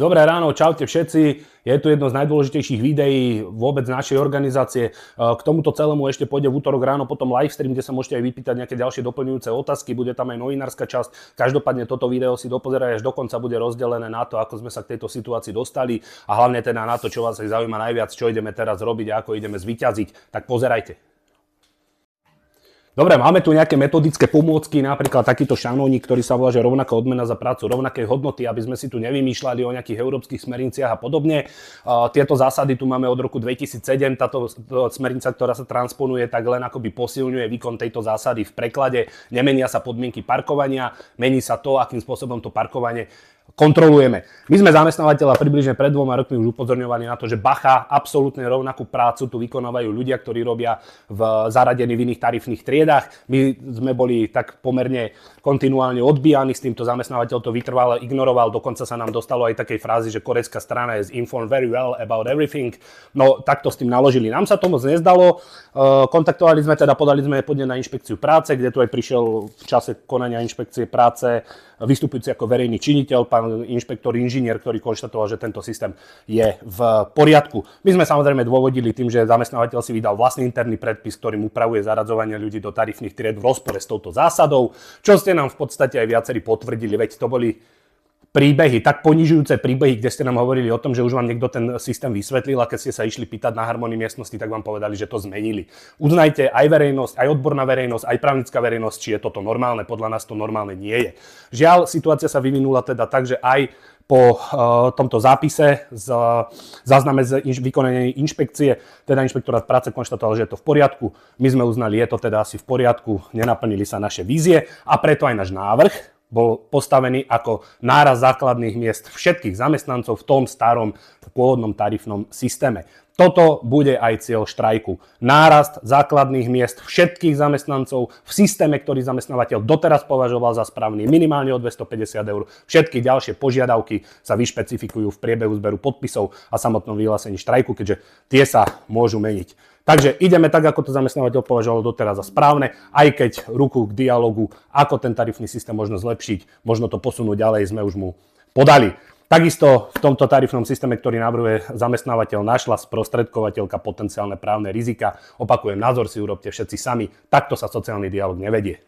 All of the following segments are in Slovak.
Dobré ráno, čaute všetci. Je tu jedno z najdôležitejších videí vôbec našej organizácie. K tomuto celému ešte pôjde v útorok ráno potom livestream, kde sa môžete aj vypýtať nejaké ďalšie doplňujúce otázky. Bude tam aj novinárska časť. Každopádne toto video si dopozeraj až do konca, bude rozdelené na to, ako sme sa k tejto situácii dostali a hlavne teda na to, čo vás aj zaujíma najviac, čo ideme teraz robiť a ako ideme zvíťaziť. Tak pozerajte. Dobre, máme tu nejaké metodické pomôcky, napríklad takýto šanónik, ktorý sa volá, že rovnaká odmena za prácu, rovnaké hodnoty, aby sme si tu nevymýšľali o nejakých európskych smerniciach a podobne. Tieto zásady tu máme od roku 2007, táto smernica, ktorá sa transponuje, tak len akoby posilňuje výkon tejto zásady v preklade. Nemenia sa podmienky parkovania, mení sa to, akým spôsobom to parkovanie kontrolujeme. My sme zamestnávateľa približne pred 2 rokmi už upozorňovali na to, že bacha, absolútne rovnakú prácu tu vykonávajú ľudia, ktorí robia zaradení v iných tarifných triedách. My sme boli tak pomerne kontinuálne odbíjani, s týmto zamestnávateľ to vytrvale ignoroval, dokonca sa nám dostalo aj takej frázy, že korejská strana is informed very well about everything. No takto s tým naložili. Nám sa to moc nezdalo. Kontaktovali sme, teda podali sme podnet na inšpekciu práce, kde tu aj prišiel v čase konania inšpekcie práce vystupujúci ako verejný činiteľ, pán inšpektor inžinier, ktorý konštatoval, že tento systém je v poriadku. My sme samozrejme dôvodili tým, že zamestnávateľ si vydal vlastný interný predpis, ktorým upravuje zaradzovanie ľudí do tarifných tried v rozpore s touto zásadou, čo ste nám v podstate aj viacerí potvrdili, veď to boli príbehy, tak ponižujúce príbehy, kde ste nám hovorili o tom, že už vám niekto ten systém vysvetlil a keď ste sa išli pýtať na harmonii miestnosti, tak vám povedali, že to zmenili. Uznajte aj verejnosť, aj odborná verejnosť, aj právnická verejnosť, či je toto normálne, podľa nás to normálne nie je. Žiaľ, situácia sa vyvinula teda tak, že aj po tomto zápise zázname z vykonanej inšpekcie, teda inšpektorát práce konštatoval, že je to v poriadku. My sme uznali, je to teda asi v poriadku, nenaplnili sa naše vízie a preto aj náš návrh bol postavený ako nárast základných miest všetkých zamestnancov v tom starom pôvodnom tarifnom systéme. Toto bude aj cieľ štrajku. Nárast základných miest všetkých zamestnancov v systéme, ktorý zamestnávateľ doteraz považoval za správny, minimálne o 250 eur. Všetky ďalšie požiadavky sa vyšpecifikujú v priebehu zberu podpisov a samotnom vyhlásení štrajku, keďže tie sa môžu meniť. Takže ideme tak, ako to zamestnávateľ považoval doteraz za správne, aj keď ruku k dialogu, ako ten tarifný systém možno zlepšiť, možno to posunúť ďalej, sme už mu podali. Takisto v tomto tarifnom systéme, ktorý navrhuje zamestnávateľ, našla sprostredkovateľka potenciálne právne rizika. Opakujem, názor si urobte všetci sami, takto sa sociálny dialog nevedie.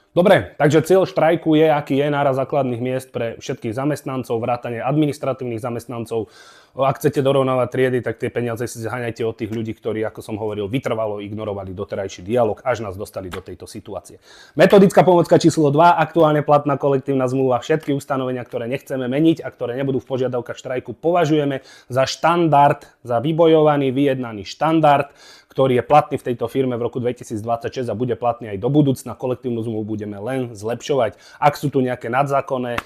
Dobre, takže cieľ štrajku je, aký je nárast základných miest pre všetkých zamestnancov, vrátane administratívnych zamestnancov. Ak chcete dorovnávať triedy, tak tie peniaze si zháňajte od tých ľudí, ktorí, ako som hovoril, vytrvalo ignorovali doterajší dialog, až nás dostali do tejto situácie. Metodická pomôcka číslo 2, aktuálne platná kolektívna zmluva. Všetky ustanovenia, ktoré nechceme meniť a ktoré nebudú v požiadavkách štrajku, považujeme za štandard, za vybojovaný, vyjednaný štandard, ktorý je platný v tejto firme v roku 2026 a bude platný aj do budúcna. Kolektívnu zmluvu budeme len zlepšovať. Ak sú tu nejaké nadzákonné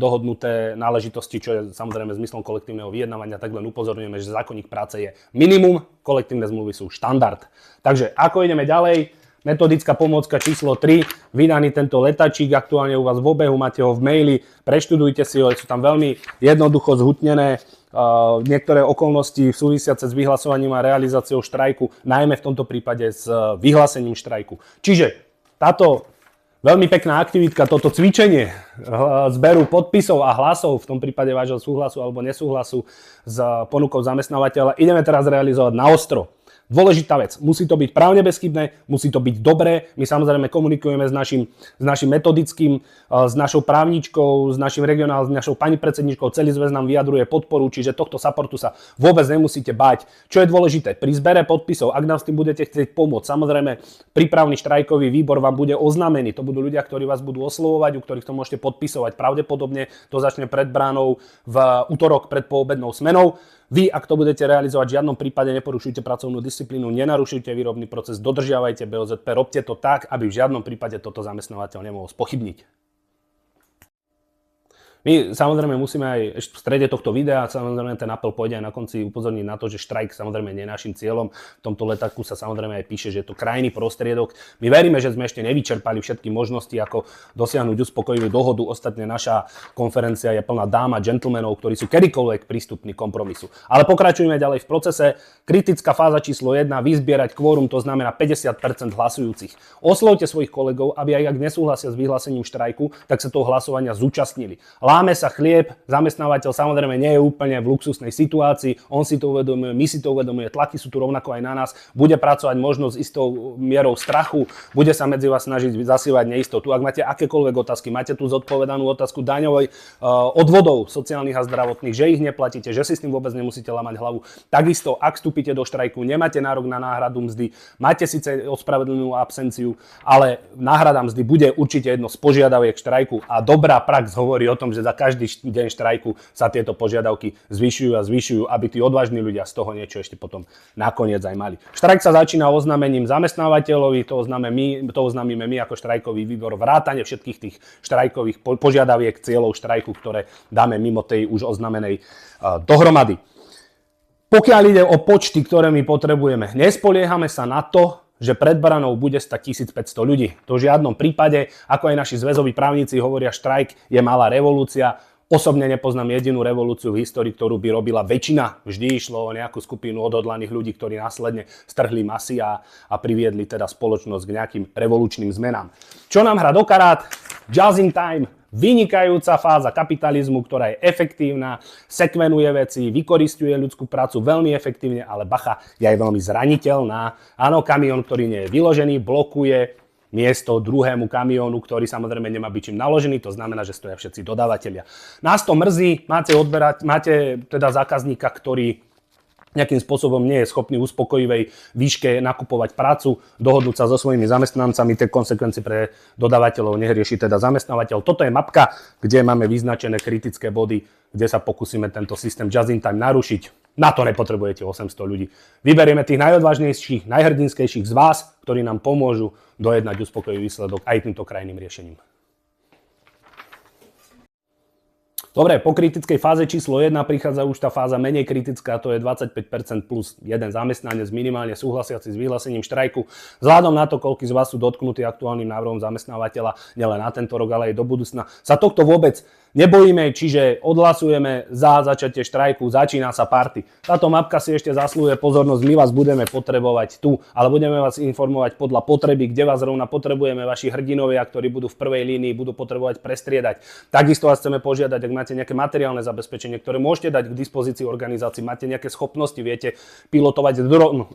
dohodnuté náležitosti, čo je samozrejme zmyslom kolektívneho vyjednávania, tak len upozorňujeme, že zákonník práce je minimum, kolektívne zmluvy sú štandard. Takže ako ideme ďalej? Metodická pomôcka číslo 3, vydaný tento letačík, aktuálne u vás v obehu, máte ho v maili, preštudujte si ho, sú tam veľmi jednoducho zhutnené niektoré okolnosti súvisiace s vyhlasovaním a realizáciou štrajku, najmä v tomto prípade s vyhlásením štrajku. Čiže táto veľmi pekná aktivitka, toto cvičenie zberu podpisov a hlasov, v tom prípade vášho súhlasu alebo nesúhlasu s ponukou zamestnávateľa, ideme teraz realizovať na ostro. Dôležitá vec, musí to byť právne bezchybné, musí to byť dobré. My samozrejme komunikujeme s našim metodickým, s našou právničkou, s našim regionálnym, s našou pani predsedničkou. Celý zväz nám vyjadruje podporu, čiže tohto supportu sa vôbec nemusíte báť. Čo je dôležité, pri zbere podpisov, ak nám s tým budete chcieť pomôcť, samozrejme prípravný štrajkový výbor vám bude oznámený. To budú ľudia, ktorí vás budú oslovovať, u ktorých to môžete podpisovať. Pravdepodobne to začne pred bránou v útorok pred poobednou smenou. Vy, ak to budete realizovať, v žiadnom prípade neporušujte pracovnú disciplínu, nenarušujte výrobný proces, dodržiavajte BOZP, robte to tak, aby v žiadnom prípade toto zamestnávateľ nemohol spochybniť. My samozrejme musíme aj v strede tohto videa, samozrejme ten apel pôjde aj na konci upozorniť na to, že štrajk samozrejme nie je našim cieľom. V tomto letáku sa samozrejme aj píše, že je to krajný prostriedok. My veríme, že sme ešte nevyčerpali všetky možnosti, ako dosiahnuť uspokojivú dohodu. Ostatne naša konferencia je plná dám a gentlemanov, ktorí sú kedykoľvek prístupní kompromisu. Ale pokračujeme ďalej v procese. Kritická fáza číslo 1, vyzbierať kvórum, to znamená 50% hlasujúcich. Oslovte svojich kolegov, aby aj ak nesúhlasia s vyhlásením štrajku, tak sa toho hlasovania zúčastnili. láme sa chlieb, zamestnávateľ samozrejme nie je úplne v luxusnej situácii, on si to uvedomuje, my si to uvedomuje, tlaky sú tu rovnako aj na nás, bude pracovať možno s istou mierou strachu, bude sa medzi vás snažiť zasievať neistotu. Ak máte akékoľvek otázky, máte tu zodpovedanú otázku daňovej, odvodov sociálnych a zdravotných, že ich neplatíte, že si s tým vôbec nemusíte lamať hlavu. Takisto, ak vstúpite do štrajku, nemáte nárok na náhradu mzdy, máte síce ospravedlnenú absenciu, ale náhrada mzdy bude určite jedno z požiadaviek štrajku a dobrá prax hovorí o tom, že za každý deň štrajku sa tieto požiadavky zvyšujú a zvyšujú, aby tí odvážni ľudia z toho niečo ešte potom nakoniec aj mali. Štrajk sa začína oznámením zamestnávateľovi, to oznámime my ako štrajkový výbor, vrátane všetkých tých štrajkových požiadaviek, cieľov štrajku, ktoré dáme mimo tej už oznámenej dohromady. Pokiaľ ide o počty, ktoré my potrebujeme, nespoliehame sa na to, že pred branou bude stať 1500 ľudí. To v žiadnom prípade, ako aj naši zväzoví právnici hovoria, štrajk je malá revolúcia. Osobne nepoznám jedinú revolúciu v histórii, ktorú by robila väčšina. Vždy išlo o nejakú skupinu odhodlaných ľudí, ktorí následne strhli masy a priviedli teda spoločnosť k nejakým revolučným zmenám. Čo nám hrá do karát? Just in time. Vynikajúca fáza kapitalizmu, ktorá je efektívna, sekvenuje veci, vykoristuje ľudskú prácu veľmi efektívne, ale bacha, je aj veľmi zraniteľná. Áno, kamión, ktorý nie je vyložený, blokuje miesto druhému kamiónu, ktorý samozrejme nemá byť čím naložený, to znamená, že stoja všetci dodávateľia. Nás to mrzí, máte teda zákazníka, ktorý nejakým spôsobom nie je schopný uspokojivej výške nakupovať prácu, dohodnúť sa so svojimi zamestnancami, tie konsekvencie pre dodávateľov nerieši teda zamestnávateľ. Toto je mapka, kde máme vyznačené kritické body, kde sa pokúsime tento systém just in time narušiť. Na to nepotrebujete 800 ľudí. Vyberieme tých najodvážnejších, najhrdinskejších z vás, ktorí nám pomôžu dojednať uspokojivý výsledok aj týmto krajným riešením. Dobre, po kritickej fáze číslo 1 prichádza už tá fáza menej kritická, to je 25% plus jeden zamestnanec minimálne súhlasiaci s vyhlásením štrajku. Vzhľadom na to, koľko z vás sú dotknutí aktuálnym návrhom zamestnávateľa, nielen na tento rok, ale aj do budúcna, sa tohto vôbec nebojíme, čiže odhlasujeme za začatie štrajku, začína sa party. Táto mapka si ešte zaslúhuje pozornosť, my vás budeme potrebovať tu, ale budeme vás informovať podľa potreby, kde vás rovna potrebujeme, vaši hrdinovia, ktorí budú v prvej línii, budú potrebovať prestriedať. Takisto vás chceme požiadať, ak máte nejaké materiálne zabezpečenie, ktoré môžete dať k dispozícii organizácii, máte nejaké schopnosti, viete pilotovať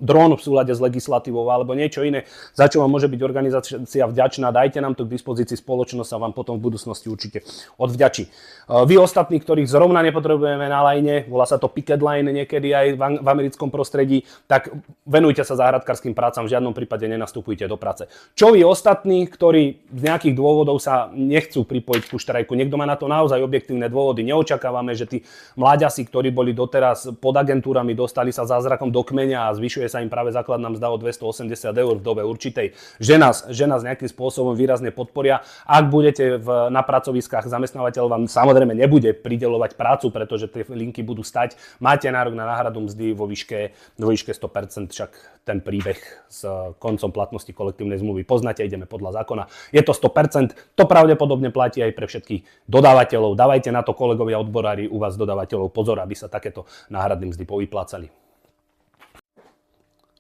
dron v súlade s legislatívou alebo niečo iné, za čo vám môže byť organizácia vďačná, dajte nám to k dispozícii, spoločnosť sa vám potom v budúcnosti určite odvďačí. Vy ostatní, ktorých zrovna nepotrebujeme na line, volá sa to picket line niekedy aj v americkom prostredí, tak venujte sa záhradkárskym prácam, v žiadnom prípade nenastupujte do práce. Čo vy ostatní, ktorí z nejakých dôvodov sa nechcú pripojiť ku štrajku, niekto má na to naozaj objektívne dôvody, neočakávame, že tí mláďasi, ktorí boli doteraz pod agentúrami, dostali sa zázrakom do kmeňa a zvyšuje sa im práve základná mzda o 280 eur v dobe určitej, že nás nejakým spôsobom výrazne podporia. Ak budete na pracoviskách, zamestnávateľ vám samozrejme nebude prideľovať prácu, pretože tie linky budú stať. Máte nárok na náhradu mzdy vo výške 100%, však ten príbeh s koncom platnosti kolektívnej zmluvy poznáte, ideme podľa zákona. Je to 100%, to pravdepodobne platí aj pre všetkých dodávateľov. Dávajte na to, kolegovia odborári, u vás dodávateľov pozor, aby sa takéto náhradné mzdy povyplácali.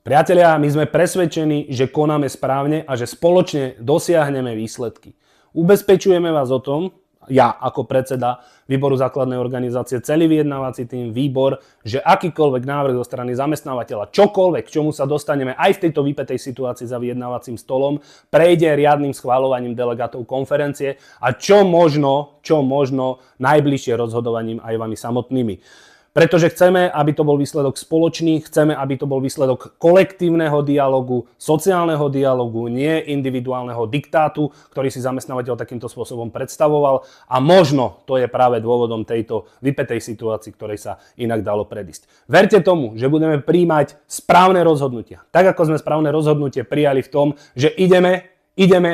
Priatelia, my sme presvedčení, že konáme správne a že spoločne dosiahneme výsledky. Ubezpečujeme vás o tom, ja ako predseda výboru základnej organizácie, celý vyjednávací tým, výbor, že akýkoľvek návrh zo strany zamestnávateľa, čokoľvek, k čomu sa dostaneme aj v tejto vypätej situácii za vyjednávacím stolom, prejde riadnym schvaľovaním delegátov konferencie a čo možno najbližšie rozhodovaním aj vami samotnými. Pretože chceme, aby to bol výsledok spoločný, chceme, aby to bol výsledok kolektívneho dialogu, sociálneho dialogu, nie individuálneho diktátu, ktorý si zamestnávateľ takýmto spôsobom predstavoval. A možno to je práve dôvodom tejto vypätej situácii, ktorej sa inak dalo predísť. Verte tomu, že budeme prijímať správne rozhodnutia. Tak ako sme správne rozhodnutie prijali v tom, že ideme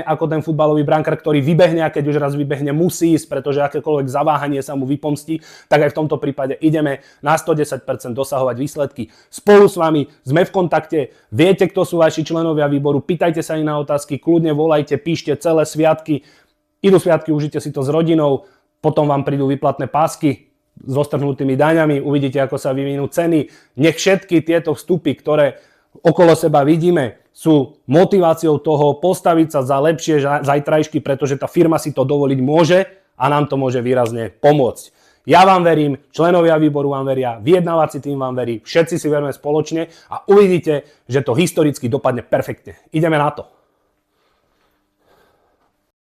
ako ten futbalový brankár, ktorý vybehne a keď už raz vybehne, musí ísť, pretože akékoľvek zaváhanie sa mu vypomstí, tak aj v tomto prípade ideme na 110% dosahovať výsledky. Spolu s vami sme v kontakte, viete, kto sú vaši členovia výboru, pýtajte sa ich na otázky, kľudne volajte, píšte celé sviatky. Idú sviatky, užite si to s rodinou, potom vám prídu výplatné pásky s ostrhnutými daňami, uvidíte, ako sa vyvinú ceny. Nech všetky tieto vstupy, ktoré okolo seba vidíme, sú motiváciou toho postaviť sa za lepšie zajtrajšky, pretože tá firma si to dovoliť môže a nám to môže výrazne pomôcť. Ja vám verím, členovia výboru vám veria, vyjednávací tým vám verí, všetci si veríme spoločne a uvidíte, že to historicky dopadne perfektne. Ideme na to.